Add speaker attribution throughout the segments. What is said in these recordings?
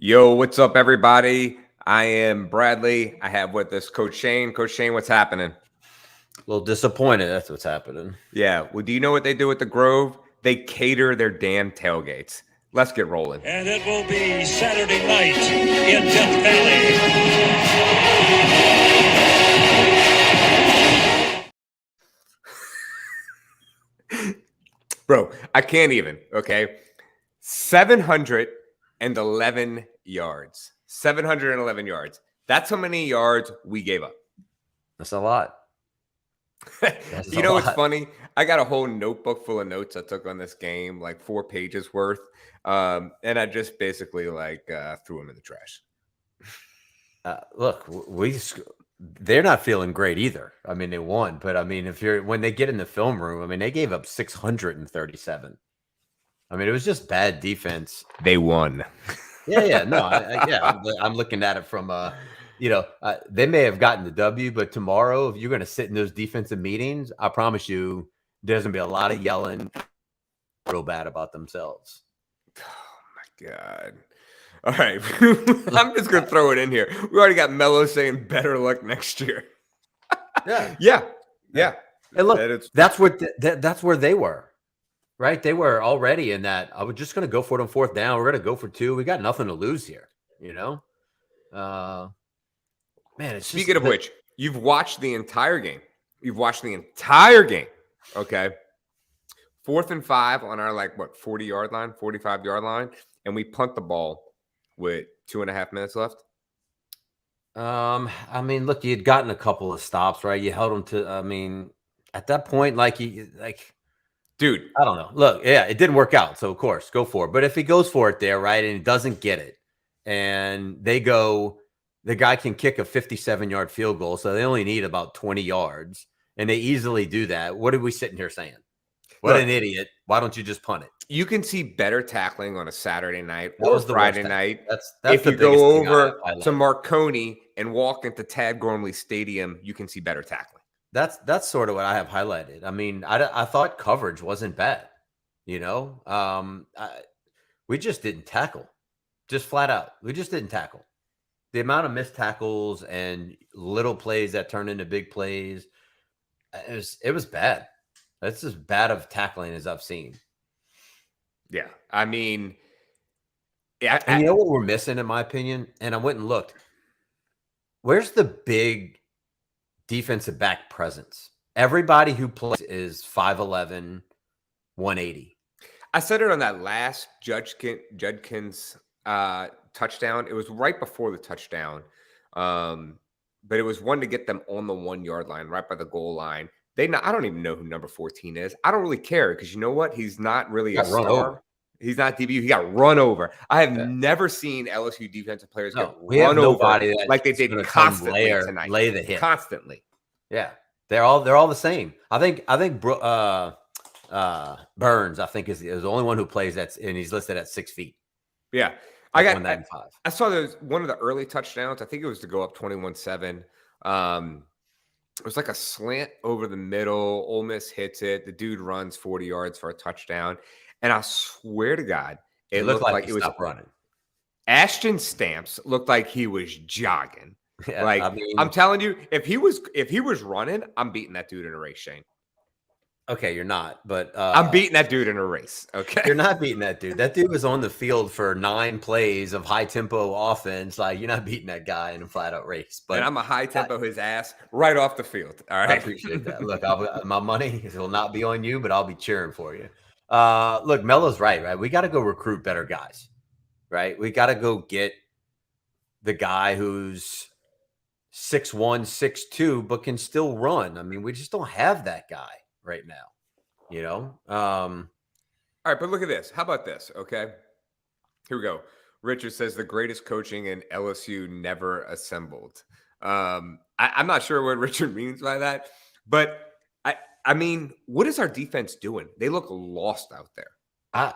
Speaker 1: Yo, what's up, everybody? I am Bradley. I have with us Coach Shane. Coach Shane, what's happening?
Speaker 2: A little disappointed. That's what's happening.
Speaker 1: Yeah. Well, do you know what they do at the Grove? They cater their damn tailgates. Let's get rolling.
Speaker 3: And it will be Saturday night in Death Valley.
Speaker 1: Bro, I can't even, okay? 711 yards. 711 yards. That's how many yards we gave up.
Speaker 2: That's a lot.
Speaker 1: You know what's funny? I got a whole notebook full of notes I took on this game, like 4 pages worth. And I just basically threw them in the trash.
Speaker 2: Look, they're not feeling great either. I mean, they won, but I mean, when they get in the film room, I mean, they gave up 637. I mean, it was just bad defense.
Speaker 1: They won.
Speaker 2: Yeah. No, I'm looking at it from they may have gotten the W, but tomorrow, if you're going to sit in those defensive meetings, I promise you, there's going to be a lot of yelling real bad about themselves.
Speaker 1: Oh my God. All right. I'm just going to throw it in here. We already got Melo saying better luck next year. Yeah.
Speaker 2: And look, that's where they were, right? They were already in that. I was just going to go for it on fourth down. We're going to go for 2. We got nothing to lose here, Man,
Speaker 1: Speaking of which, you've watched the entire game. Okay. 4th and 5 on our 40-yard line, 45-yard line, and we punt the ball with 2.5 minutes left.
Speaker 2: I mean, look, you had gotten a couple of stops, right? You held them to. I mean, at that point,
Speaker 1: dude,
Speaker 2: I don't know. Look, yeah, it didn't work out, so of course, go for it. But if he goes for it there, right, and he doesn't get it, and they go. The guy can kick a 57-yard field goal, so they only need about 20 yards, and they easily do that. What are we sitting here saying? What an idiot. Why don't you just punt it?
Speaker 1: You can see better tackling on a Saturday night or Friday night.
Speaker 2: That's
Speaker 1: if you go over to Marconi and walk into Tad Gormley Stadium, you can see better tackling.
Speaker 2: That's sort of what I have highlighted. I mean, I thought coverage wasn't bad. We just didn't tackle. Just flat out. We just didn't tackle. The amount of missed tackles and little plays that turned into big plays, it was bad. That's as bad of tackling as I've seen.
Speaker 1: Yeah, I mean,
Speaker 2: and you know what we're missing, in my opinion? And I went and looked. Where's the big defensive back presence? Everybody who plays is 5'11", 180.
Speaker 1: I said it on that last Judkins touchdown. It was right before the touchdown, but it was one to get them on the 1-yard line, right by the goal line. I don't even know who number 14 is. I don't really care because you know what? He's not really a star. He's not DBU. He got run over. I have never seen LSU defensive players get run over like they did constantly tonight.
Speaker 2: Lay the hit
Speaker 1: constantly.
Speaker 2: Yeah, they're all the same. I think Burns, I think is the only one who plays and he's listed at 6 feet.
Speaker 1: Yeah. I saw those one of the early touchdowns. I think it was to go up 21-7. It was like a slant over the middle. Ole Miss hits it. The dude runs 40 yards for a touchdown. And I swear to God, it looked like it was
Speaker 2: running.
Speaker 1: Ashton Stamps looked like he was jogging.
Speaker 2: Yeah,
Speaker 1: I'm telling you, if he was running, I'm beating that dude in a race, Shane.
Speaker 2: Okay, you're not, but
Speaker 1: I'm beating that dude in a race. Okay,
Speaker 2: you're not beating that dude. That dude was on the field for 9 plays of high tempo offense. Like, you're not beating that guy in a flat out race. But
Speaker 1: and I'm a high tempo his ass right off the field. All right,
Speaker 2: I appreciate that. Look, my money will not be on you, but I'll be cheering for you. Look, Melo's right? We got to go recruit better guys, right? We got to go get the guy who's 6'1", 6'2", but can still run. I mean, we just don't have that guy right now, All
Speaker 1: right, but look at this. How about this? Okay, here we go. Richard says the greatest coaching in LSU never assembled. I'm not sure what Richard means by that, but I mean, what is our defense doing? They look lost out there.
Speaker 2: I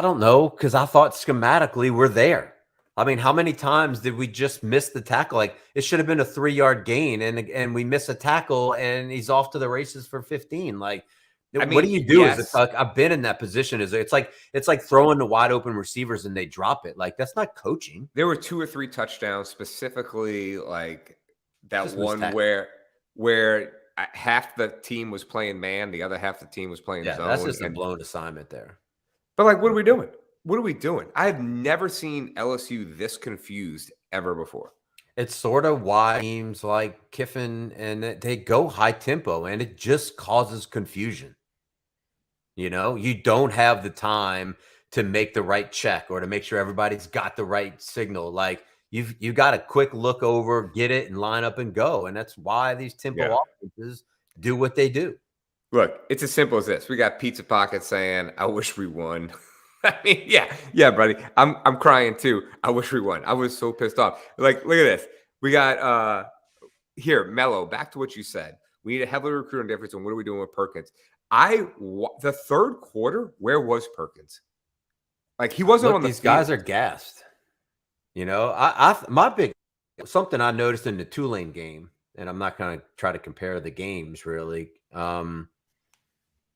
Speaker 2: don't know, because I thought schematically we're there. I mean, how many times did we just miss the tackle? Like, it should have been a 3-yard gain, and we miss a tackle, and he's off to the races for 15. Like, What do you do? Is it's like I've been in that position. It's like throwing the wide open receivers and they drop it. Like that's not coaching.
Speaker 1: There were 2 or 3 touchdowns, specifically like that
Speaker 2: Just
Speaker 1: one where half the team was playing man, the other half the team was playing zone.
Speaker 2: That's just a blown assignment there.
Speaker 1: But like, what are we doing? What are we doing? I have never seen LSU this confused ever before.
Speaker 2: It's sort of why teams like Kiffin and they go high tempo, and it just causes confusion. You know, you don't have the time to make the right check or to make sure everybody's got the right signal. Like you've got a quick look over, get it, and line up and go. And that's why these tempo offenses do what they do.
Speaker 1: Look, it's as simple as this. We got Pizza Pocket saying, "I wish we won." I mean, yeah, buddy. I'm crying too. I wish we won. I was so pissed off. Like, look at this. We got here, Mello. Back to what you said. We need a heavily recruiting difference. And what are we doing with Perkins? The third quarter, where was Perkins? Like he wasn't on the
Speaker 2: These
Speaker 1: field.
Speaker 2: guys are gassed. You know, something I noticed in the Tulane game, and I'm not going to try to compare the games really.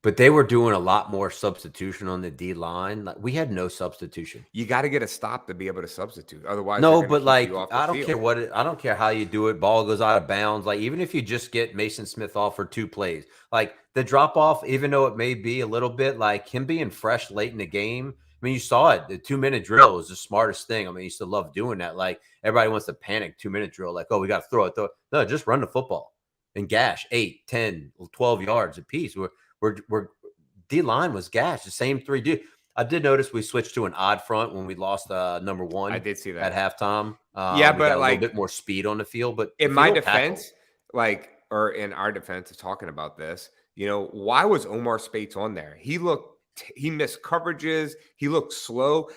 Speaker 2: But they were doing a lot more substitution on the D line. Like we had no substitution.
Speaker 1: You got to get a stop to be able to substitute. Otherwise,
Speaker 2: no. But like, I don't care I don't care how you do it. Ball goes out of bounds. Like even if you just get Mason Smith off for 2 plays, like the drop off, even though it may be a little bit like him being fresh late in the game. I mean, you saw it. The 2-minute drill is the smartest thing. I mean, you still love doing that. Like everybody wants to panic 2-minute drill. Like, oh, we got to throw it. No, just run the football and gash 8, 10, 12 yards apiece. We're D-line was gashed. The same 3 dudes. I did notice we switched to an odd front when we lost number 1.
Speaker 1: I did see that
Speaker 2: at halftime.
Speaker 1: But
Speaker 2: we got a little bit more speed on the field. But
Speaker 1: in my defense, or in our defense, of talking about this, you know, why was Omar Spates on there? He missed coverages. He looked slow.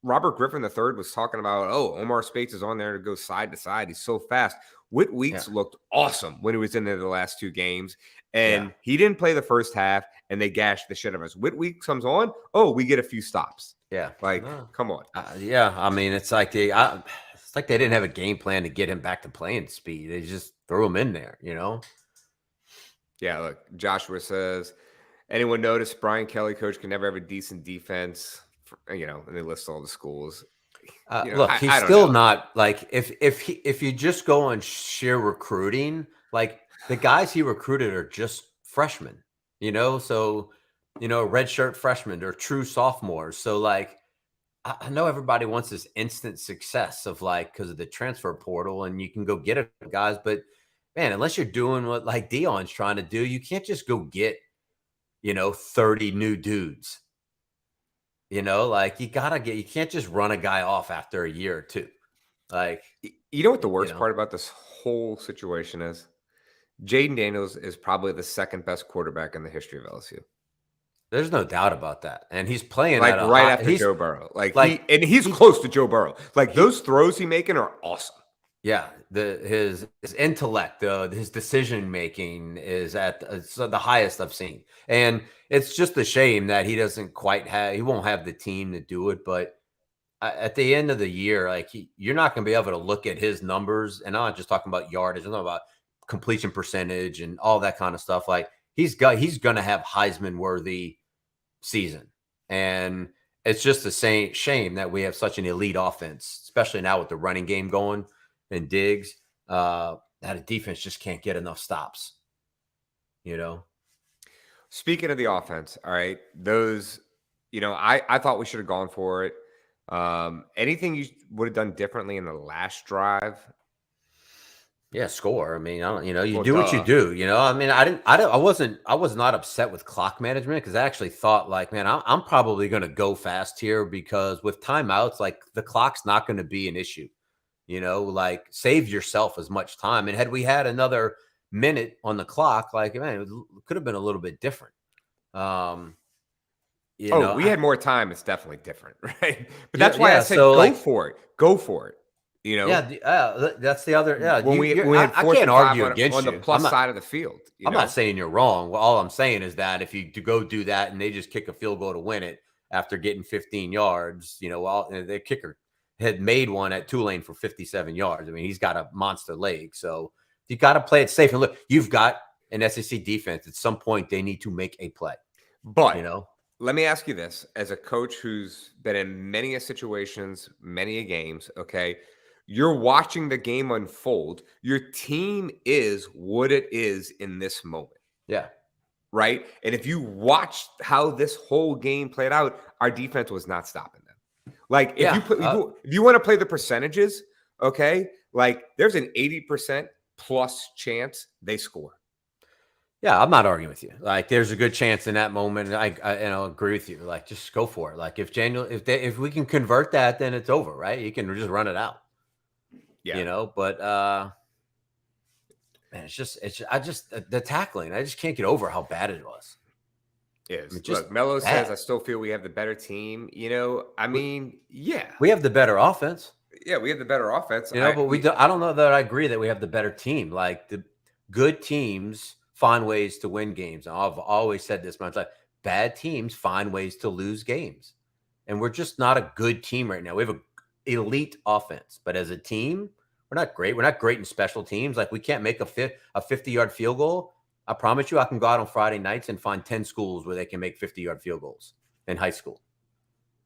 Speaker 1: Robert Griffin III was talking about, Omar Spates is on there to go side to side. He's so fast. Whit Weeks looked awesome when he was in there the last 2 games. And he didn't play the first half, and they gashed the shit out of us. Whit Weeks comes on, we get a few stops.
Speaker 2: Yeah.
Speaker 1: Come on.
Speaker 2: I mean, it's like they didn't have a game plan to get him back to playing speed. They just threw him in there, you know?
Speaker 1: Yeah, look, Joshua says, anyone notice Brian Kelly, coach, can never have a decent defense? And they list all the schools.
Speaker 2: Look, he's still not like if you just go on sheer recruiting, like the guys he recruited are just freshmen, so redshirt freshmen or true sophomores. So like I know everybody wants this instant success of like because of the transfer portal and you can go get it, guys, but man, unless you're doing what like Deion's trying to do, you can't just go get 30 new dudes. Like you can't just run a guy off after a year or 2. Like,
Speaker 1: you know what the worst part about this whole situation is? Jayden Daniels is probably the second best quarterback in the history of LSU.
Speaker 2: There's no doubt about that. And he's playing
Speaker 1: like right after Joe Burrow. And he's close to Joe Burrow. Like those throws he's making are awesome.
Speaker 2: Yeah, his intellect, his decision making is at the highest I've seen, and it's just a shame that he won't have the team to do it. But at the end of the year, like you're not going to be able to look at his numbers, and I'm not just talking about yardage, I'm talking about completion percentage and all that kind of stuff. Like he's going to have Heisman worthy season, and it's just the shame that we have such an elite offense, especially now with the running game going. And Diggs, that a defense just can't get enough stops,
Speaker 1: Speaking of the offense, all right, those, I thought we should have gone for it. Anything you would have done differently in the last drive?
Speaker 2: Yeah, score. I mean, you do what you do. I mean, I was not upset with clock management because I actually thought like, man, I'm probably going to go fast here because with timeouts, like the clock's not going to be an issue. Like save yourself as much time. And had we had another minute on the clock, like, man, it could have been a little bit different.
Speaker 1: We had more time. It's definitely different, right? But that's why I said go for it. Go for it.
Speaker 2: That's the other. Yeah,
Speaker 1: I can't argue against you on the plus side of the field.
Speaker 2: I'm not saying you're wrong. Well, all I'm saying is that if you go do that and they just kick a field goal to win it after getting 15 yards, the kicker had made one at Tulane for 57 yards. I mean, he's got a monster leg. So you got to play it safe. And look, you've got an SEC defense, at some point they need to make a play.
Speaker 1: But
Speaker 2: You know,
Speaker 1: let me ask you this: as a coach who's been in many a situations, many a games, okay, you're watching the game unfold. Your team is what it is in this moment,
Speaker 2: yeah,
Speaker 1: right? And if you watched how this whole game played out, our defense was not stopping them. Like if you
Speaker 2: yeah,
Speaker 1: put if you want to play the percentages, okay, like there's an 80% plus chance they score.
Speaker 2: yeah. I'm not arguing with you. Like, there's a good chance in that moment. And I'll agree with you. Like, just go for it. Like, if we can convert that, then it's over, right? You can just run it out.
Speaker 1: Yeah.
Speaker 2: You know, but man, the tackling. I just can't get over how bad it was.
Speaker 1: Is.
Speaker 2: I mean, just
Speaker 1: Look, Mello
Speaker 2: bad.
Speaker 1: says, I still feel we have the better team. You know, I mean, yeah.
Speaker 2: We have the better offense.
Speaker 1: Yeah, we have the better offense.
Speaker 2: You know, but I don't know that I agree that we have the better team. Like, the good teams find ways to win games. And I've always said this much, like, bad teams find ways to lose games. And we're just not a good team right now. We have an elite offense, but as a team, we're not great. We're not great in special teams. Like, we can't make a 50-yard field goal. I promise you, I can go out on Friday nights and find 10 schools where they can make 50-yard field goals in high school.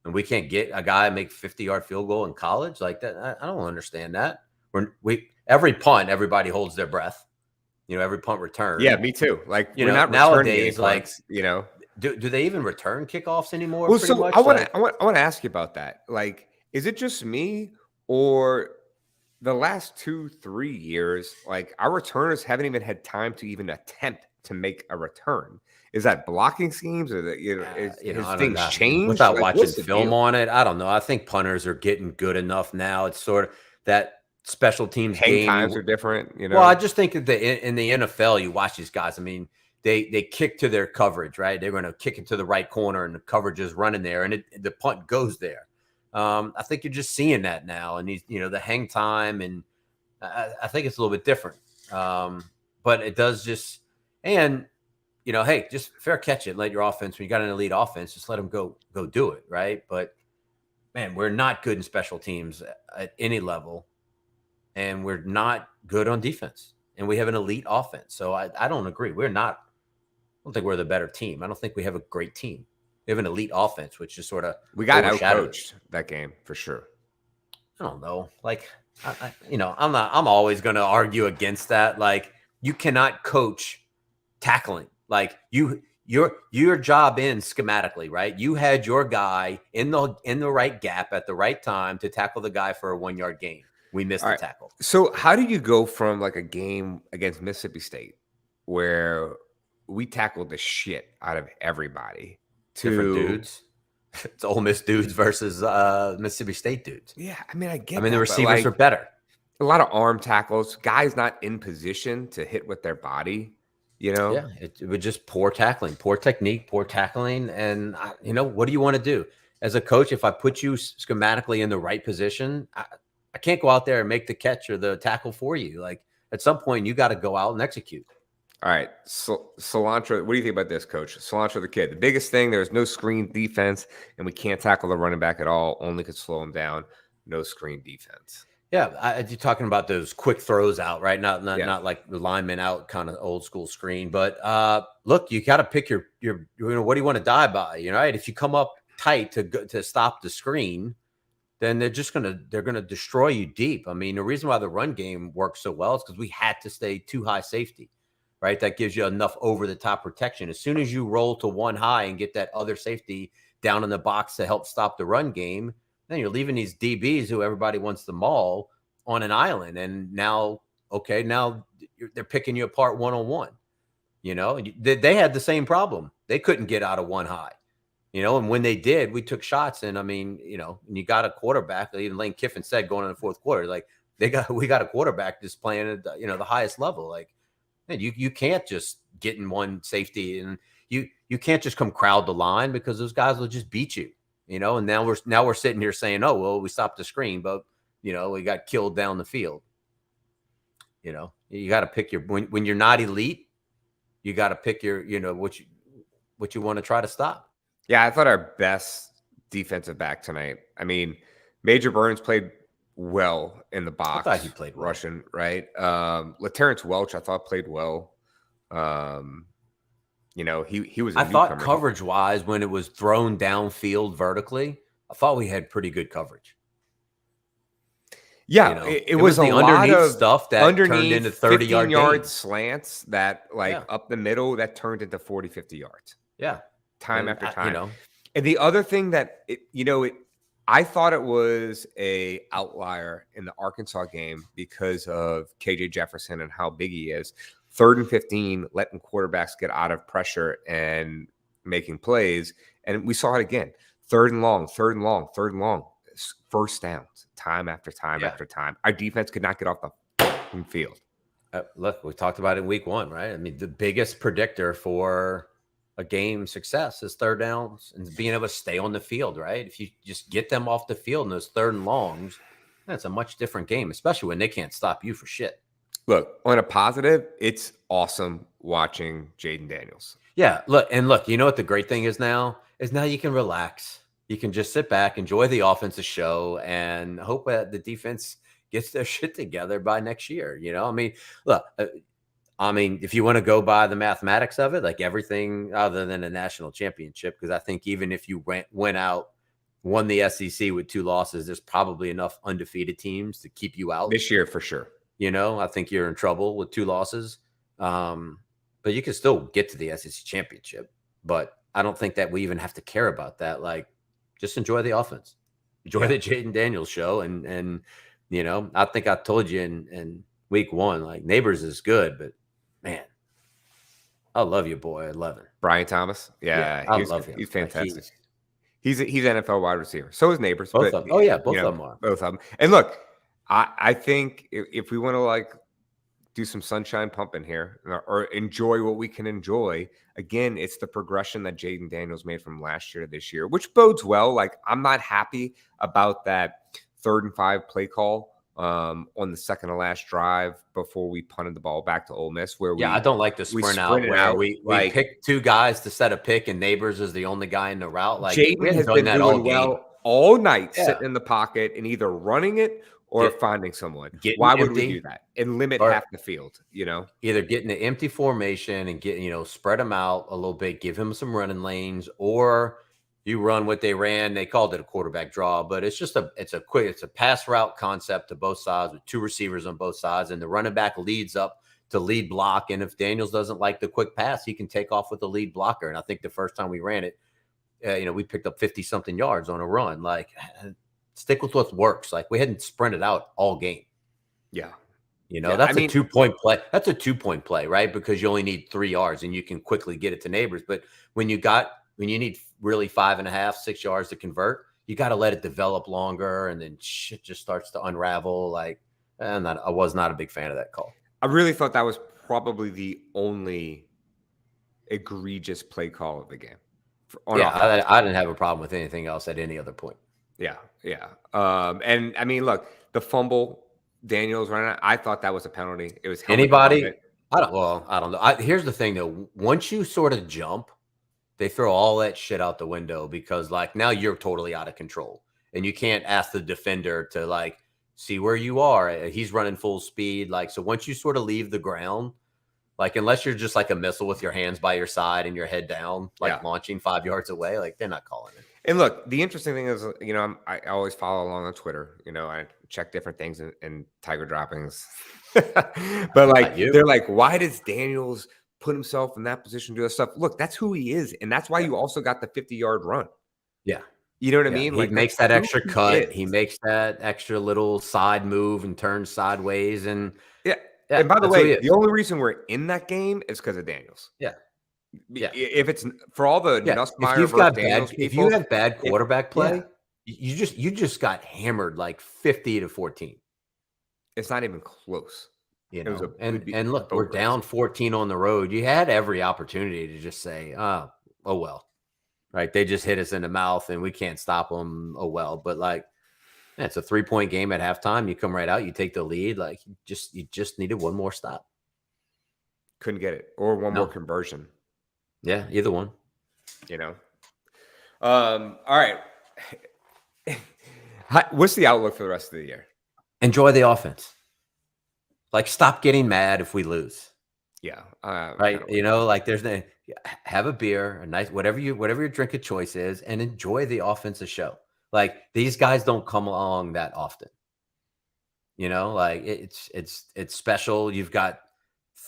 Speaker 2: And we can't get a guy make 50-yard field goal in college like that. I don't understand that. Every punt, everybody holds their breath. You know, every punt return.
Speaker 1: Yeah, me too. Like,
Speaker 2: you
Speaker 1: we're
Speaker 2: know,
Speaker 1: not
Speaker 2: nowadays, like,
Speaker 1: you know.
Speaker 2: Do they even return kickoffs anymore?
Speaker 1: Well,
Speaker 2: pretty
Speaker 1: so
Speaker 2: much?
Speaker 1: I want to ask you about that. Like, is it just me, or the last 2-3 years, like, our returners haven't even had time to even attempt to make a return? Is that blocking schemes, or that has things changed?
Speaker 2: Without
Speaker 1: Like,
Speaker 2: watching
Speaker 1: what's the
Speaker 2: film
Speaker 1: deal?
Speaker 2: on it? I don't know. I think punters are getting good enough now. It's sort of that special teams
Speaker 1: Hang
Speaker 2: game.
Speaker 1: times are different, you know.
Speaker 2: Well, I just think that in the NFL, you watch these guys. I mean, they kick to their coverage, right? They're going to kick it to the right corner, and the coverage is running there, and the punt goes there. I think you're just seeing that now, and the hang time, and I think it's a little bit different. But it does just, and hey, just fair catch it. Let your offense, when you got an elite offense, just let them go do it, right? But man, we're not good in special teams at any level, and we're not good on defense, and we have an elite offense. So I don't agree. I don't think we're the better team. I don't think we have a great team. We have an elite offense, which is sort of
Speaker 1: We got
Speaker 2: overshadowed.
Speaker 1: outcoached that game for sure.
Speaker 2: I don't know. Like, I'm always going to argue against that. Like, you cannot coach tackling. Like, your job ends schematically, right? You had your guy in the right gap at the right time to tackle the guy for a 1-yard gain. We missed the tackle.
Speaker 1: So how do you go from like a game against Mississippi State where we tackled the shit out of everybody to
Speaker 2: Different dudes? It's Ole Miss dudes versus Mississippi State dudes.
Speaker 1: Yeah, I mean,
Speaker 2: the receivers are better.
Speaker 1: A lot of arm tackles, guys not in position to hit with their body,
Speaker 2: Yeah, it would just poor tackling, poor technique, poor tackling. And, what do you want to do? As a coach, if I put you schematically in the right position, I can't go out there and make the catch or the tackle for you. Like, at some point, you got to go out and execute.
Speaker 1: All right. Cilantro, what do you think about this, Coach? Cilantro the kid. The biggest thing, there's no screen defense, and we can't tackle the running back at all. Only could slow him down. No screen defense.
Speaker 2: Yeah, you're talking about those quick throws out, right? Not like the lineman out, kind of old school screen. But look, you got to pick your what do you want to die by? Right? If you come up tight to stop the screen, then they're gonna destroy you deep. I mean, the reason why the run game works so well is because we had to stay too high safety, right? That gives you enough over the top protection. As soon as you roll to one high and get that other safety down in the box to help stop the run game, then you're leaving these DBs who everybody wants to maul on an island. And now they're picking you apart one-on-one. They had the same problem. They couldn't get out of one high. And when they did, we took shots. And I mean, and you got a quarterback. Even Lane Kiffin said going in the fourth quarter, like we got a quarterback just playing at the highest level. Like, man, you can't just get in one safety, and you can't just come crowd the line, because those guys will just beat you. And now we're sitting here saying, oh well, we stopped the screen, but we got killed down the field. You got to pick when you're not elite, you got to pick your what you want to try to stop.
Speaker 1: Yeah, I thought our best defensive back tonight. I mean, Major Burns played well in the box.
Speaker 2: I thought he played well.
Speaker 1: Russian, right? LaTerrence Welch, I thought, played well. He was a
Speaker 2: I thought
Speaker 1: newcomer.
Speaker 2: coverage wise, when it was thrown downfield vertically, I thought we had pretty good coverage.
Speaker 1: Yeah, it
Speaker 2: was
Speaker 1: was a
Speaker 2: the
Speaker 1: lot
Speaker 2: underneath
Speaker 1: of
Speaker 2: stuff that turned into 30-yard
Speaker 1: 15-yard
Speaker 2: gains.
Speaker 1: slants that up the middle that turned into 40, 50 yards.
Speaker 2: Yeah.
Speaker 1: Time after time. And the other thing that, I thought it was a outlier in the Arkansas game because of KJ Jefferson and how big he is. 3rd and 15, letting quarterbacks get out of pressure and making plays. And we saw it again. 3rd and long, 3rd and long, 3rd and long. First downs, time after time after time. Our defense could not get off the field.
Speaker 2: Look, we talked about it in week 1, right? I mean, the biggest predictor for a game success is 3rd downs and being able to stay on the field, right? If you just get them off the field in those 3rd and longs, that's a much different game, especially when they can't stop you for shit.
Speaker 1: Look, on a positive, it's awesome watching Jayden Daniels.
Speaker 2: Yeah, look, you know what the great thing is now? Is now you can relax. You can just sit back, enjoy the offensive show, and hope that the defense gets their shit together by next year. I mean, look, if you want to go by the mathematics of it, like everything other than a national championship, because I think even if you went out, won the SEC with 2 losses, there's probably enough undefeated teams to keep you out
Speaker 1: this year for sure.
Speaker 2: I think you're in trouble with 2 losses, but you can still get to the SEC championship. But I don't think that we even have to care about that. Like, just enjoy the offense, enjoy the Jayden Daniels show, and I think I told you in week 1, like Neighbors is good, but man, I love your boy 11.
Speaker 1: Brian Thomas. Yeah,
Speaker 2: I love him.
Speaker 1: He's fantastic. He's an NFL wide receiver. So is Neighbors.
Speaker 2: Both of them. Oh yeah, both of them are.
Speaker 1: Both of them. And look, I think if we want to do some sunshine pumping here or enjoy what we can enjoy, again, it's the progression that Jayden Daniels made from last year to this year, which bodes well. Like, I'm not happy about that 3rd and 5 play call on the second to last drive before we punted the ball back to Ole Miss, where
Speaker 2: I don't like the sprint out where we picked 2 guys to set a pick and Neighbors is the only guy in the route. Like,
Speaker 1: Jayden has been doing well all night, sitting in the pocket and either running it or finding someone. Why would we do that and limit half the field?
Speaker 2: Either get in the empty formation and get spread them out a little bit, give him some running lanes, or you run what they ran. They called it a quarterback draw, but it's a pass route concept to both sides with 2 receivers on both sides, and the running back leads up to lead block. And if Daniels doesn't like the quick pass, he can take off with the lead blocker. And I think the first time we ran it, we picked up 50 something yards on a run. Like, stick with what works. Like, we hadn't sprinted out all game.
Speaker 1: Yeah.
Speaker 2: That's a 2-point play. That's a 2-point play, right? Because you only need 3 yards and you can quickly get it to Neighbors. But when you need really 5.5, 6 yards to convert, you got to let it develop longer, and then shit just starts to unravel. Like, I was not a big fan of that call.
Speaker 1: I really thought that was probably the only egregious play call of the game.
Speaker 2: I didn't have a problem with anything else at any other point.
Speaker 1: Yeah. And I mean, look, the fumble Daniels running out, I thought that was a penalty. It was
Speaker 2: anybody. I don't know. Here's the thing though. Once you sort of jump, they throw all that shit out the window because now you're totally out of control and you can't ask the defender to see where you are. He's running full speed. So once you sort of leave the ground, unless you're just a missile with your hands by your side and your head down, launching 5 yards away, they're not calling it.
Speaker 1: And look, the interesting thing is, I always follow along on Twitter. I check different things in Tiger droppings. But they're like, why does Daniels put himself in that position to do that stuff? Look, that's who he is. And that's why you also got the 50-yard run.
Speaker 2: Yeah.
Speaker 1: You know what I mean?
Speaker 2: He makes that extra cut. He makes that extra little side move and turns sideways. And
Speaker 1: and by the way, the only reason we're in that game is because of Daniels.
Speaker 2: Yeah.
Speaker 1: If it's for all the
Speaker 2: Nussmeier if you have bad quarterback play, you just got hammered 50-14.
Speaker 1: It's not even close.
Speaker 2: And look, we're down 14 on the road. You had every opportunity to just say, oh well, right? They just hit us in the mouth and we can't stop them. Oh well, but it's a 3-point game at halftime. You come right out, you take the lead. You just needed one more stop.
Speaker 1: Couldn't get it, or one more conversion.
Speaker 2: Yeah, either one.
Speaker 1: All right. What's the outlook for the rest of the year?
Speaker 2: Enjoy the offense. Stop getting mad if we lose.
Speaker 1: Yeah.
Speaker 2: Right. You know, like there's no have a beer, a nice whatever your drink of choice is, and enjoy the offensive show. Like these guys don't come along that often. You know, like it's special. You've got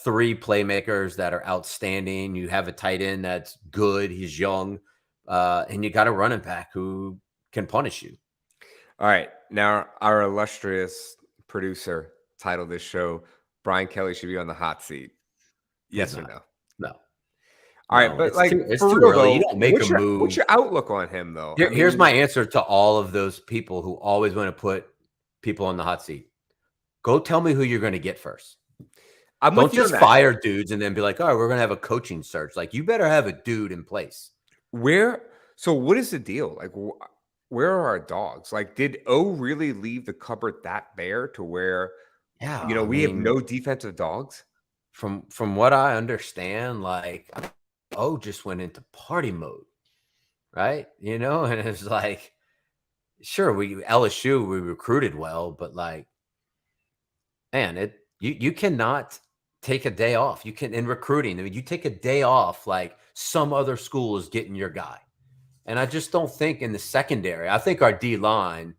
Speaker 2: 3 playmakers that are outstanding. You have a tight end that's good. He's young, and you got a running back who can punish you.
Speaker 1: All right. Now, our illustrious producer titled this show, Brian Kelly should be on the hot seat.
Speaker 2: He's
Speaker 1: Yes or
Speaker 2: not.
Speaker 1: no?
Speaker 2: No,
Speaker 1: All right.
Speaker 2: no.
Speaker 1: But like
Speaker 2: It's
Speaker 1: for
Speaker 2: too
Speaker 1: real
Speaker 2: early. You
Speaker 1: though,
Speaker 2: don't make a
Speaker 1: what's
Speaker 2: move.
Speaker 1: your outlook on him though?
Speaker 2: Here's my answer to all of those people who always want to put people on the hot seat. Go tell me who you're going to get first.
Speaker 1: I'm
Speaker 2: Don't
Speaker 1: with you on
Speaker 2: just
Speaker 1: that.
Speaker 2: fire dudes and then be like, "Oh, we're going to have a coaching search." Like, you better have a dude in place.
Speaker 1: So what is the deal? Like, where are our dogs? Like, did O really leave the cupboard that bare to where,
Speaker 2: Yeah,
Speaker 1: you know,
Speaker 2: I
Speaker 1: we have
Speaker 2: mean,
Speaker 1: no defensive dogs?
Speaker 2: from what I understand, like, O just went into party mode, right? You know, and it's like, sure, LSU we recruited well, but like, man, you cannot take a day off. You can in recruiting. I mean, you take a day off, like some other school is getting your guy. And I just don't think in the secondary. I think our D line,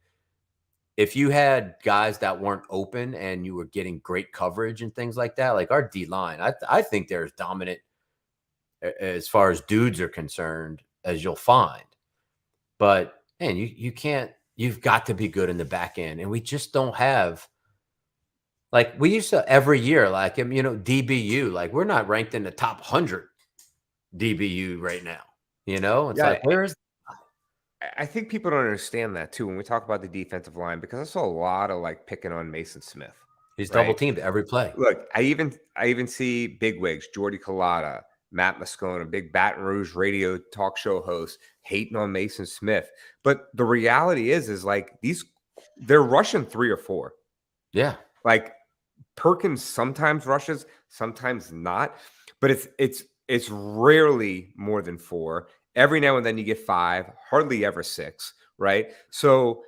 Speaker 2: if you had guys that weren't open and you were getting great coverage and things like that, like our D line, I think they're as dominant as far as dudes are concerned as you'll find. But man, you can't. You've got to be good in the back end, and we just don't have. Like we used to every year, like you know, DBU. Like we're not ranked in the top 100 DBU right now. You know, it's
Speaker 1: Yeah,
Speaker 2: like where is
Speaker 1: I think people don't understand that too when we talk about the defensive line because I saw a lot of like picking on Mason Smith.
Speaker 2: he's double
Speaker 1: Right?
Speaker 2: teamed every play?
Speaker 1: Look, I even see bigwigs, Jordy Collada, Matt Moscone, a big Baton Rouge radio talk show host, hating on Mason Smith. But the reality is like they're rushing 3 or 4.
Speaker 2: Yeah,
Speaker 1: Like Perkins sometimes rushes, sometimes not, but it's rarely more than 4. Every now and then you get 5, hardly ever 6, right? So,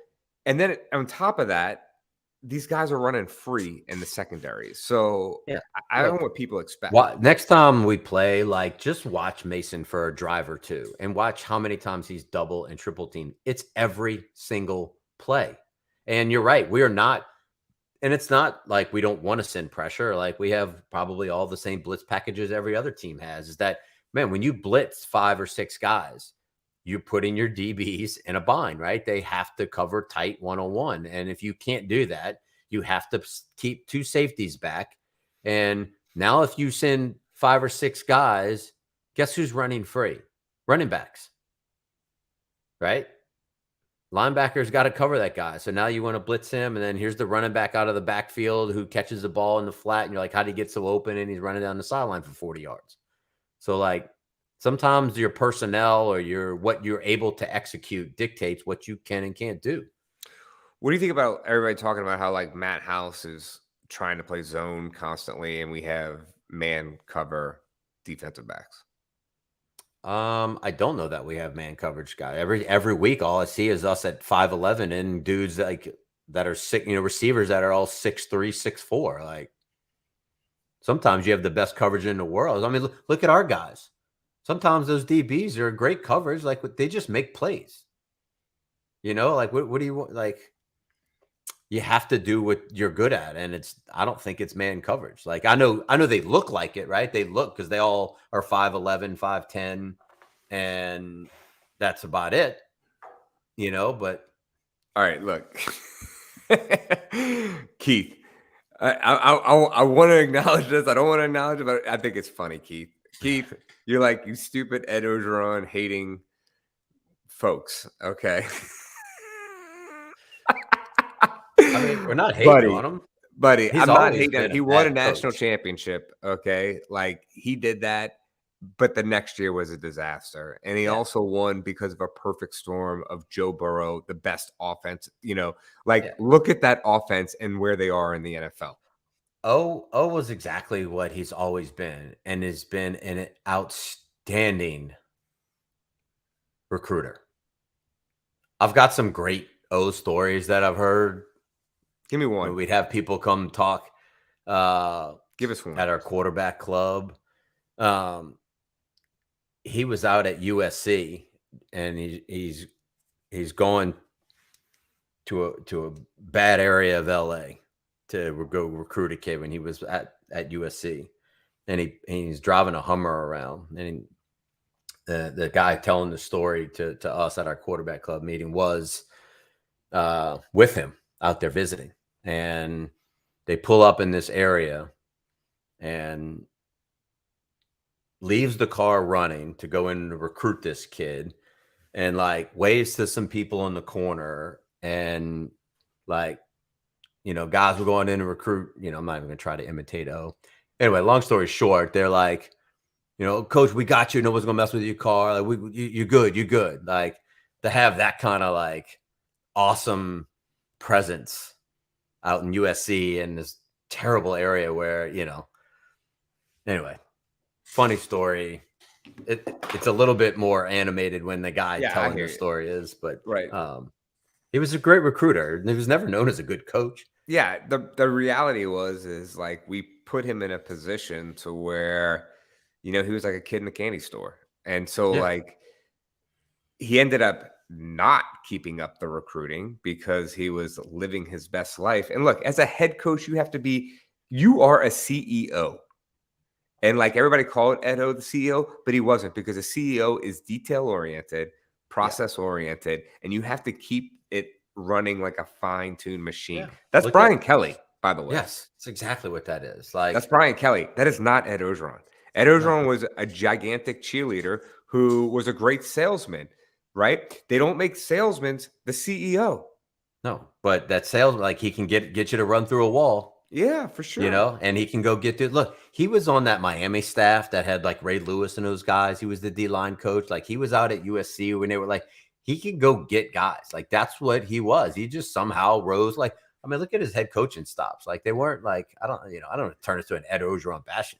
Speaker 1: and then on top of that, these guys are running free in the secondary. So
Speaker 2: yeah.
Speaker 1: I don't
Speaker 2: Look,
Speaker 1: know what people expect.
Speaker 2: next time we play, like just watch Mason for a drive or two, and watch how many times he's double and triple teamed. It's every single play, and you're right. We are not. And it's not like we don't want to send pressure. Like we have probably all the same blitz packages every other team has. Is that, man, when you blitz 5 or 6 guys, you're putting your DBs in a bind, right? They have to cover tight one-on-one. And if you can't do that, you have to keep 2 safeties back. And now if you send 5 or 6 guys, guess who's running free? Running backs, right? Linebacker's got to cover that guy. So now you want to blitz him, and then here's the running back out of the backfield who catches the ball in the flat, and you're like, how did he get so open? And he's running down the sideline for 40 yards. So like sometimes your personnel or what you're able to execute dictates what you can and can't do.
Speaker 1: What do you think about everybody talking about how like Matt House is trying to play zone constantly and we have man cover defensive backs?
Speaker 2: I don't know that we have man coverage guy. Every week, all I see is us at 5'11" and dudes like that are sick, you know, receivers that are all 6'3", 6'4". Like sometimes you have the best coverage in the world. I mean, look at our guys. Sometimes those DBs are great coverage. Like they just make plays. You know, like what do you want? Like you have to do what you're good at, and I don't think it's man coverage. Like I know they look like it, right? They look because they all are 5'11", 5'10", and that's about it. You know, but
Speaker 1: All right, look, Keith. I want to acknowledge this. I don't want to acknowledge it, but I think it's funny, Keith. Keith, you're like you stupid Ed Ogeron hating folks. Okay.
Speaker 2: I mean, we're not hating on him.
Speaker 1: Buddy,
Speaker 2: He's
Speaker 1: I'm not
Speaker 2: always
Speaker 1: hating him.
Speaker 2: been
Speaker 1: He
Speaker 2: a
Speaker 1: won a
Speaker 2: bad
Speaker 1: national
Speaker 2: coach.
Speaker 1: championship. Okay. Like he did that, but the next year was a disaster. And he also won because of a perfect storm of Joe Burrow, the best offense. You know, like look at that offense and where they are in the NFL.
Speaker 2: O was exactly what he's always been and has been an outstanding recruiter. I've got some great O stories that I've heard.
Speaker 1: Give me one.
Speaker 2: We'd have people come talk.
Speaker 1: Give Give us one.
Speaker 2: at our quarterback club. He was out at USC, and he's going to a bad area of LA to go recruit a kid when he was at USC, and he's driving a Hummer around, and the guy telling the story to us at our quarterback club meeting was with him out there visiting, and they pull up in this area and leaves the car running to go in to recruit this kid, and like waves to some people in the corner, and like, guys were going in to recruit, I'm not even gonna try to imitate anyway, long story short, they're like, coach, we got you, no one's gonna mess with your car, like you're good, like to have that kind of like awesome presence out in USC in this terrible area where, anyway, funny story. It's a little bit more animated when the guy telling the story is, but
Speaker 1: right.
Speaker 2: He was a great recruiter. He was never known as a good coach.
Speaker 1: Yeah, the reality is like we put him in a position to where, he was like a kid in a candy store. And so like he ended up not keeping up the recruiting because he was living his best life. And look, as a head coach, you are a CEO. And like everybody called Edo the CEO, but he wasn't, because a CEO is detail oriented, process oriented, and you have to keep it running like a fine-tuned machine. Yeah. That's Brian Kelly, by the way.
Speaker 2: Yes, that's exactly what that is. Like,
Speaker 1: that's Brian Kelly. That is not Ed Orgeron. Ed Orgeron was a gigantic cheerleader who was a great salesman, right? They don't make salesmen the CEO.
Speaker 2: No, but that sales, like he can get you to run through a wall.
Speaker 1: Yeah, for sure.
Speaker 2: And he can go get through. Look, he was on that Miami staff that had like Ray Lewis and those guys. He was the D-line coach. Like he was out at USC when they were like, he could go get guys. Like that's what he was. He just somehow rose. Like, I mean, look at his head coaching stops. Like they weren't like, I don't turn it to an Ed Orgeron bashing,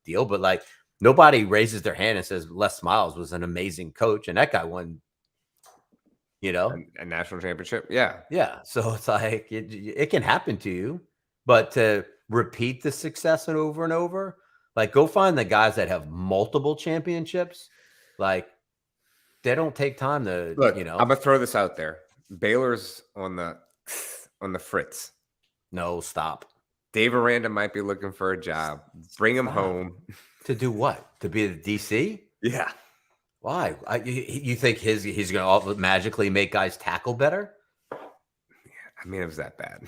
Speaker 2: deal. But like nobody raises their hand and says Les Miles was an amazing coach. And that guy won,
Speaker 1: a national championship. Yeah.
Speaker 2: Yeah. So it's like, it can happen to you. But to repeat the success over and over, like go find the guys that have multiple championships. Like they don't take time to,
Speaker 1: look, I'm gonna throw this out there. Baylor's on the fritz.
Speaker 2: No, stop.
Speaker 1: Dave Aranda might be looking for a job. Bring him home.
Speaker 2: To do what? To be the DC?
Speaker 1: Yeah.
Speaker 2: Why? You think he's gonna magically make guys tackle better?
Speaker 1: I mean, it was that bad.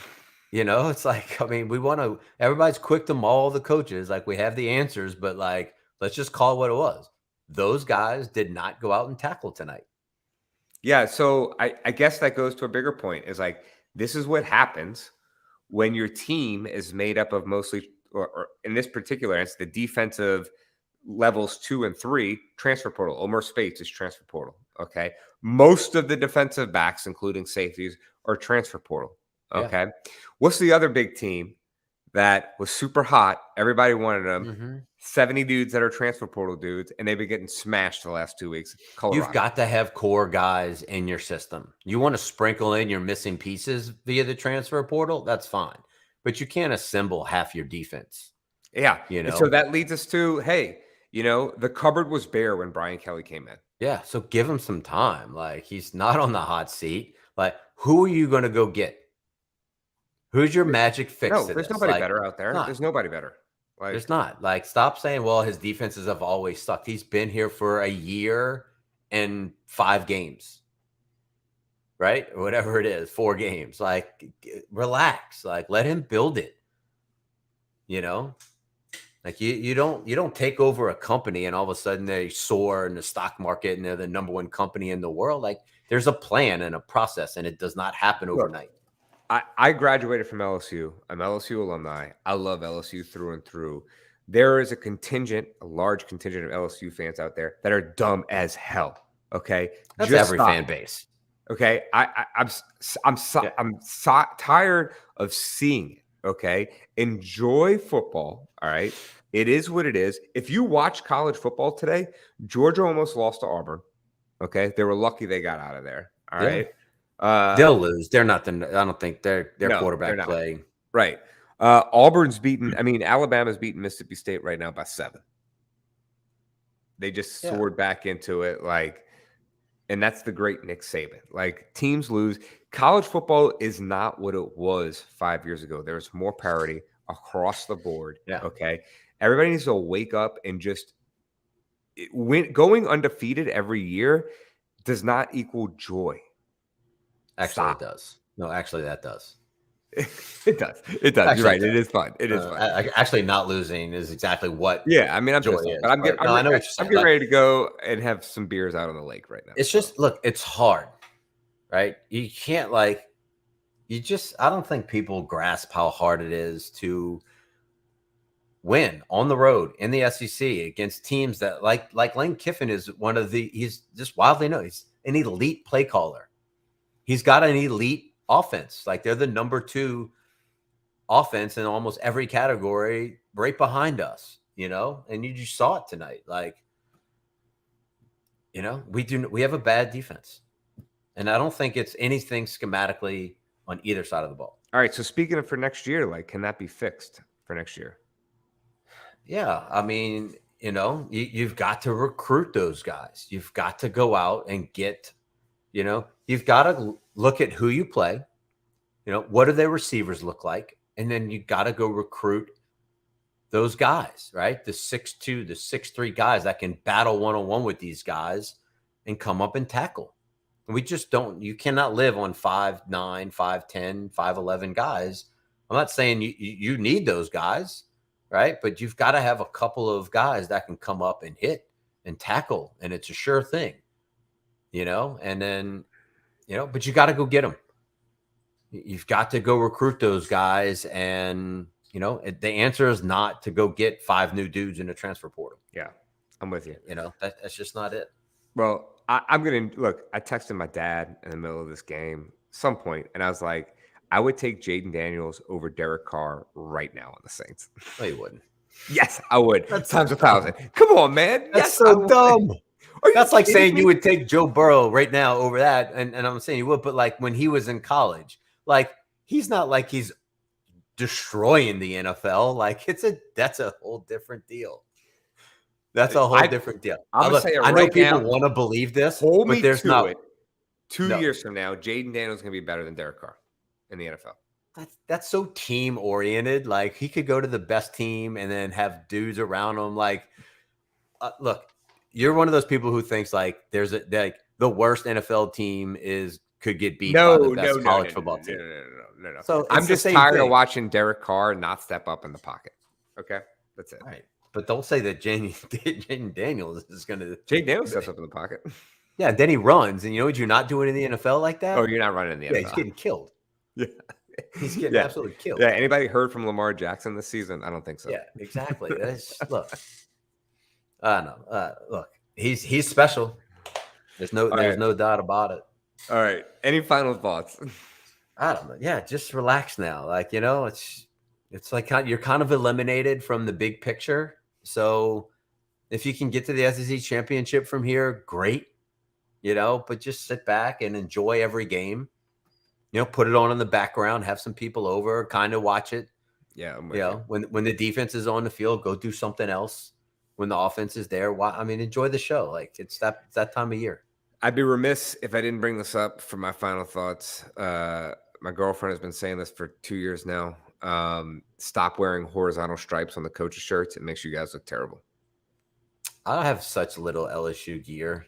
Speaker 2: It's like, I mean, everybody's quick to maul the coaches. Like we have the answers, but like, let's just call it what it was. Those guys did not go out and tackle tonight.
Speaker 1: Yeah. So I guess that goes to a bigger point is like, this is what happens when your team is made up of mostly, or in this particular instance, the defensive levels 2 and 3 transfer portal. Omer Spates is transfer portal. Okay. Most of the defensive backs, including safeties, are transfer portal. Okay. Yeah. What's the other big team that was super hot? Everybody wanted them. Mm-hmm. 70 dudes that are transfer portal dudes, and they've been getting smashed the last 2 weeks. Colorado.
Speaker 2: You've got to have core guys in your system. You want to sprinkle in your missing pieces via the transfer portal, that's fine. But you can't assemble half your defense.
Speaker 1: Yeah. So that leads us to, hey, the cupboard was bare when Brian Kelly came in.
Speaker 2: Yeah. So give him some time. Like he's not on the hot seat. Like who are you going to go get? Who's your magic fix?
Speaker 1: No, there's nobody better out there. There's nobody better.
Speaker 2: Like, there's not. Like, stop saying, well, his defenses have always sucked. He's been here for a year and 5 games, right? Or whatever it is, 4 games. Like, relax. Like, let him build it. Like you don't take over a company and all of a sudden they soar in the stock market and they're the number 1 company in the world. Like, there's a plan and a process, and it does not happen overnight.
Speaker 1: I graduated from LSU. I'm LSU alumni. I love LSU through and through. There is a large contingent of LSU fans out there that are dumb as hell. Okay,
Speaker 2: that's every fan base.
Speaker 1: Okay, I'm tired of seeing it. Okay, enjoy football. All right, it is what it is. If you watch college football today, Georgia almost lost to Auburn. Okay, they were lucky they got out of there. All right.
Speaker 2: They'll lose. They're not. I don't think their quarterback play.
Speaker 1: Right. Auburn's beaten. I mean, Alabama's beating Mississippi State right now by 7. They just
Speaker 2: Yeah.
Speaker 1: soared back into it, and that's the great Nick Saban. Like, teams lose. College football is not what it was 5 years ago. There's more parity across the board.
Speaker 2: Yeah.
Speaker 1: Okay, everybody needs to wake up and just going undefeated every year does not equal joy.
Speaker 2: Actually,
Speaker 1: Stop.
Speaker 2: it does. No, actually, that does.
Speaker 1: It does. It does.
Speaker 2: Actually,
Speaker 1: You're right.
Speaker 2: it
Speaker 1: It is fun. It is fun.
Speaker 2: Actually, not losing is exactly what
Speaker 1: Yeah, I mean, I'm
Speaker 2: joy
Speaker 1: pissed off,
Speaker 2: is.
Speaker 1: but
Speaker 2: No, I know what you're
Speaker 1: I'm
Speaker 2: saying.
Speaker 1: getting
Speaker 2: Like,
Speaker 1: ready to go and have some beers out on the lake right now.
Speaker 2: it's just look, it's hard, right? You can't I don't think people grasp how hard it is to win on the road in the SEC against teams that like Lane Kiffin is he's just wildly known. He's an elite play caller. He's got an elite offense. Like, they're the number 2 offense in almost every category right behind us, and you just saw it tonight. Like, we have a bad defense, and I don't think it's anything schematically on either side of the ball.
Speaker 1: All right. So speaking of for next year, can that be fixed for next year?
Speaker 2: Yeah. I mean, you've got to recruit those guys. You've got to go out and get, you've got to look at who you play. What do their receivers look like? And then you got to go recruit those guys, right? The 6'2", the 6'3" guys that can battle one-on-one with these guys and come up and tackle. We just don't. You cannot live on 5'9", 5'10", 5'11" guys. I'm not saying you need those guys, right? But you've got to have a couple of guys that can come up and hit and tackle, and it's a sure thing, and then, but you got to go get them. You've got to go recruit those guys, and the answer is not to go get 5 new dudes in the transfer portal.
Speaker 1: Yeah, I'm with you.
Speaker 2: That's just not it.
Speaker 1: Well, I'm gonna look. I texted my dad in the middle of this game, some point, and I was like, I would take Jayden Daniels over Derek Carr right now on the Saints.
Speaker 2: No, you wouldn't.
Speaker 1: Yes, I would.
Speaker 2: That's
Speaker 1: times
Speaker 2: so
Speaker 1: 1,000. Come on, man.
Speaker 2: That's
Speaker 1: yes,
Speaker 2: so dumb. That's like saying
Speaker 1: me?
Speaker 2: you would take Joe Burrow right now over that, and I'm saying you would, but like when he was in college, like he's not like he's destroying the NFL. Like that's a whole different deal. That's a whole different deal.
Speaker 1: I'm gonna say it
Speaker 2: I know
Speaker 1: right
Speaker 2: people
Speaker 1: now,
Speaker 2: want to believe this,
Speaker 1: hold
Speaker 2: but
Speaker 1: me
Speaker 2: there's
Speaker 1: to
Speaker 2: not.
Speaker 1: it. 2 years from now, Jayden Daniels is gonna be better than Derek Carr in the NFL.
Speaker 2: That's so team oriented. Like, he could go to the best team and then have dudes around him. Like, look, you're one of those people who thinks like the worst NFL team could get beat by the best college football team.
Speaker 1: No.
Speaker 2: So
Speaker 1: I'm just tired of watching Derek Carr not step up in the pocket. Okay, that's it.
Speaker 2: All right, but don't say that Jayden Daniels is going to.
Speaker 1: Jayden Daniels steps up in the pocket.
Speaker 2: Yeah, then he runs, and you know what you're not doing in the NFL like that?
Speaker 1: Oh, you're not running in the NFL.
Speaker 2: Yeah, he's getting killed.
Speaker 1: Yeah.
Speaker 2: He's getting absolutely killed.
Speaker 1: Yeah, anybody heard from Lamar Jackson this season? I don't think so.
Speaker 2: Yeah, exactly. Look, I know. Look, he's special. There's no doubt about it.
Speaker 1: All right. Any final thoughts?
Speaker 2: I don't know. Yeah, just relax now. Like, it's like you're kind of eliminated from the big picture. So if you can get to the SEC championship from here, great. But just sit back and enjoy every game. Put it on in the background, have some people over, kind of watch it.
Speaker 1: Yeah.
Speaker 2: When the defense is on the field, go do something else. When the offense is there, enjoy the show. Like, it's that time of year.
Speaker 1: I'd be remiss if I didn't bring this up for my final thoughts. My girlfriend has been saying this for 2 years now. Stop wearing horizontal stripes on the coach's shirts. It makes you guys look terrible.
Speaker 2: I have such little LSU gear.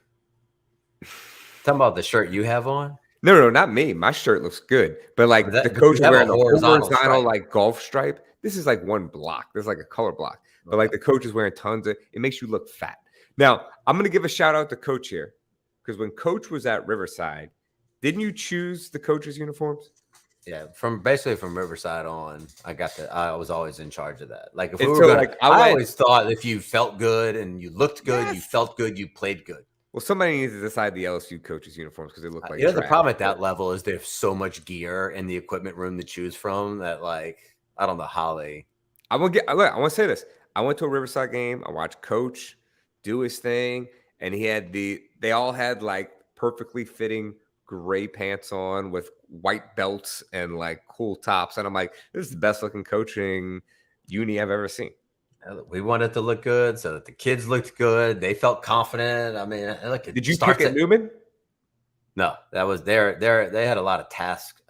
Speaker 2: Talking about the shirt you have on?
Speaker 1: No, not me. My shirt looks good. But like the coach is wearing a horizontal like golf stripe. This is like one block. There's like a color block. But like the coach is wearing tons of it makes you look fat. Now, I'm going to give a shout out to Coach here. Because when Coach was at Riverside, didn't you choose the coach's uniforms?
Speaker 2: Yeah, from Riverside on, I was always in charge of that. Like, if we
Speaker 1: And
Speaker 2: were
Speaker 1: so,
Speaker 2: gonna,
Speaker 1: like,
Speaker 2: I always thought if you felt good and you looked good, you
Speaker 1: Yes.
Speaker 2: felt good, you played good.
Speaker 1: Well, somebody needs to decide the LSU coaches' uniforms because they look like
Speaker 2: The
Speaker 1: trash.
Speaker 2: problem at that level is there's so much gear in the equipment room to choose from that, like, I don't know how they.
Speaker 1: I want to say this. I went to a Riverside game. I watched Coach do his thing, and they all had like perfectly fitting gray pants on with white belts and like cool tops. And I'm like, this is the best looking coaching uni I've ever seen.
Speaker 2: We wanted to look good so that the kids looked good. They felt confident. I mean, look,
Speaker 1: Did you pick at Newman?
Speaker 2: No, that was they had a lot of Task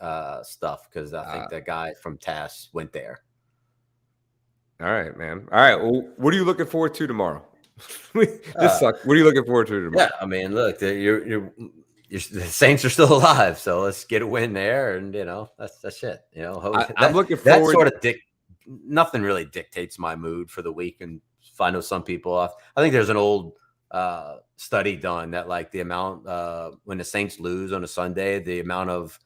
Speaker 2: stuff because I think that guy from Task went there.
Speaker 1: All right, man. All right. Well, what are you looking forward to tomorrow? This sucks. What are you looking forward to tomorrow?
Speaker 2: Yeah, I mean, look, the Saints are still alive, so let's get a win there, and that's it.
Speaker 1: I'm looking forward.
Speaker 2: That sort of nothing really dictates my mood for the week, and I know some people. I think there's an old study done that like the amount when the Saints lose on a Sunday, the amount of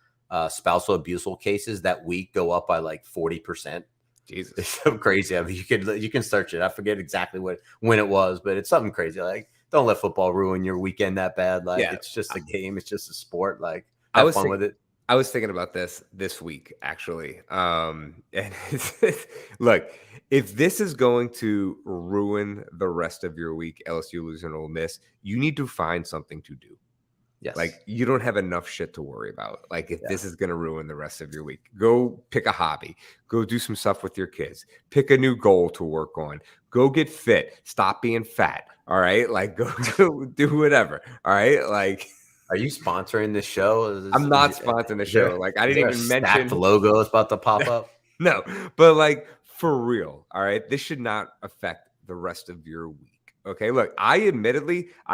Speaker 2: spousal abusal cases that week go up by like 40%.
Speaker 1: Jesus,
Speaker 2: it's so crazy. I mean, you can search it. I forget exactly when it was, but it's something crazy. Like, don't let football ruin your weekend that bad. Like, it's just a game. It's just a sport. Like, have fun with it.
Speaker 1: I was thinking about this week actually. And look, if this is going to ruin the rest of your week, LSU losing Ole Miss, you need to find something to do.
Speaker 2: Yes.
Speaker 1: Like, you don't have enough shit to worry about. Like, if this is going to ruin the rest of your week, go pick a hobby, go do some stuff with your kids, pick a new goal to work on, go get fit, stop being fat. All right. Like, go do whatever. All right. Like,
Speaker 2: are you sponsoring this show?
Speaker 1: I'm not sponsoring the show. Like, I didn't even mention
Speaker 2: the logo is about to pop up.
Speaker 1: No, but like, for real. All right. This should not affect the rest of your week. Okay, look, I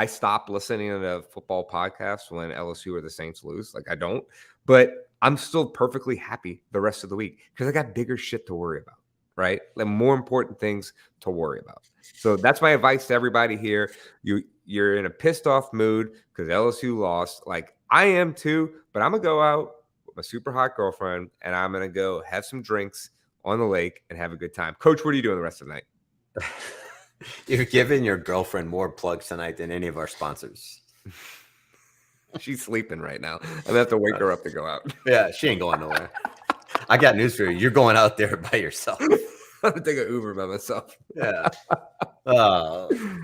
Speaker 1: stopped listening to the football podcast when LSU or the Saints lose. Like, I don't, but I'm still perfectly happy the rest of the week because I got bigger shit to worry about, right? Like, more important things to worry about. So that's my advice to everybody here. You're in a pissed off mood because LSU lost. Like, I am too, but I'm gonna go out with my super hot girlfriend and I'm gonna go have some drinks on the lake and have a good time. Coach, what are you doing the rest of the night?
Speaker 2: You're giving your girlfriend more plugs tonight than any of our sponsors.
Speaker 1: She's sleeping right now. I'm gonna have to wake her up to go out.
Speaker 2: Yeah, she ain't going nowhere. I got news for you. You're going out there by yourself.
Speaker 1: I'm gonna take an Uber by myself.
Speaker 2: Yeah.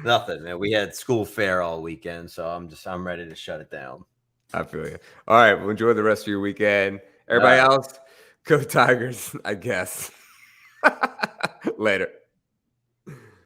Speaker 2: Nothing, man. We had school fair all weekend, so I'm ready to shut it down.
Speaker 1: I feel you. All right. Well, enjoy the rest of your weekend. Everybody else, go Tigers, I guess. Later.